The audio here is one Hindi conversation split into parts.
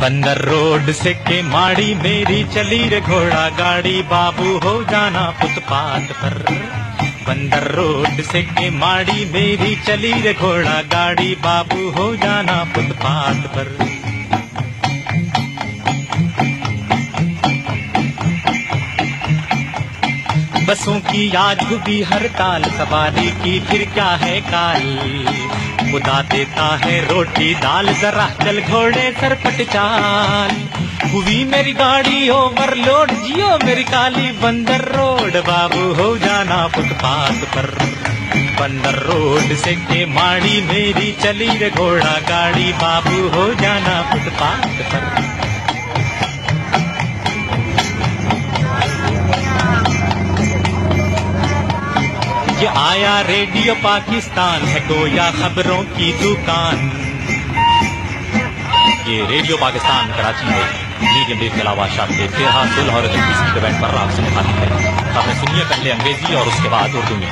बंदर रोड से के माड़ी मेरी चली रे घोड़ा गाड़ी, बाबू हो जाना फुटपाथ पर। बंदर रोड से के माड़ी मेरी चली रे घोड़ा गाड़ी, बाबू हो जाना फुटपाथ पर। बसों की आज हुई हड़ताल, सवारी की फिर क्या है काल। खुदा देता है रोटी दाल, जरा चल घोड़े सरपट चाल। हुई मेरी गाड़ी ओवरलोड, जियो मेरी काली बंदर रोड, बाबू हो जाना फुटपाथ पर। बंदर रोड से के माड़ी मेरी चली रे घोड़ा गाड़ी, बाबू हो जाना फुटपाथ पर। ये आया रेडियो पाकिस्तान, है गोया खबरों की दुकान। ये रेडियो पाकिस्तान कराची में मीडियम वेव के अलावा शाम के 13, 16 और 21 की बैंड पर आप सुनने पाती है। आपने सुनिए पहले अंग्रेजी और उसके बाद उर्दू में।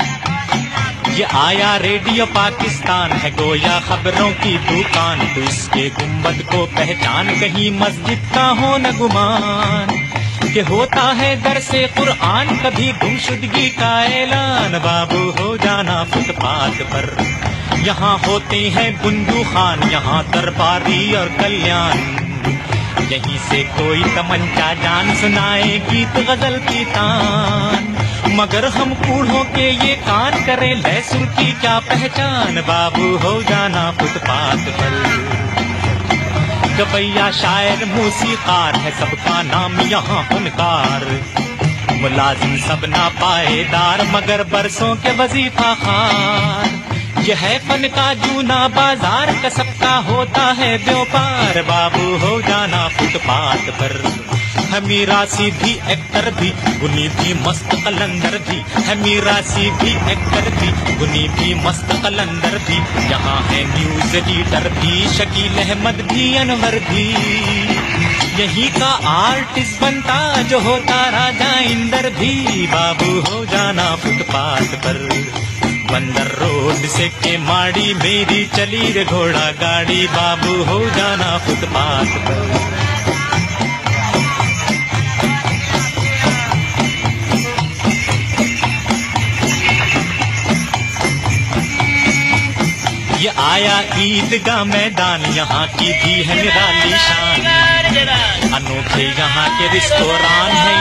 ये आया रेडियो पाकिस्तान, है गोया खबरों की दुकान। तो इसके गुंबद को पहचान, कहीं मस्जिद का हो न गुमान। कि होता है दर से कुरान, कभी गुमशुदगी का ऐलान, बाबू हो जाना फुटपाथ पर। यहाँ होते हैं बुंदू खान, यहाँ दरबारी और कल्याण। यहीं से कोई तमंचा जान सुनाए गीत गजल की तान। मगर हम बूढ़ों के ये कान करें लहसुन की क्या पहचान, बाबू हो जाना फुटपाथ पर। गवैया शायर मूसीकार है, सबका नाम यहाँ फनकार। मुलाजिम सब ना पाएदार, मगर बरसों के वजीफा खार। यह है फन का जूना बाजार, कसब का होता है व्यापार, बाबू हो जाना फुटपाथ पर। है मीरा सीधी एक्टर भी, गुनी भी मस्त कलंदर भी। है मीरा सीधी एक्टर भी, गुनी भी मस्त कलंदर भी। यहाँ है न्यूज रीडर भी, शकील अहमद भी, अनवर भी। यही का आर्टिस्ट बनता जो होता राजा इंदर भी, बाबू हो जाना फुटपाथ पर। बंदर रोड से के माड़ी मेरी चली रे घोड़ा गाड़ी, बाबू हो जाना फुटपाथ पर। ये आया ईदगाह मैदान, यहाँ की भी है निराली शान। अनोखे यहाँ के रेस्तोरां हैं।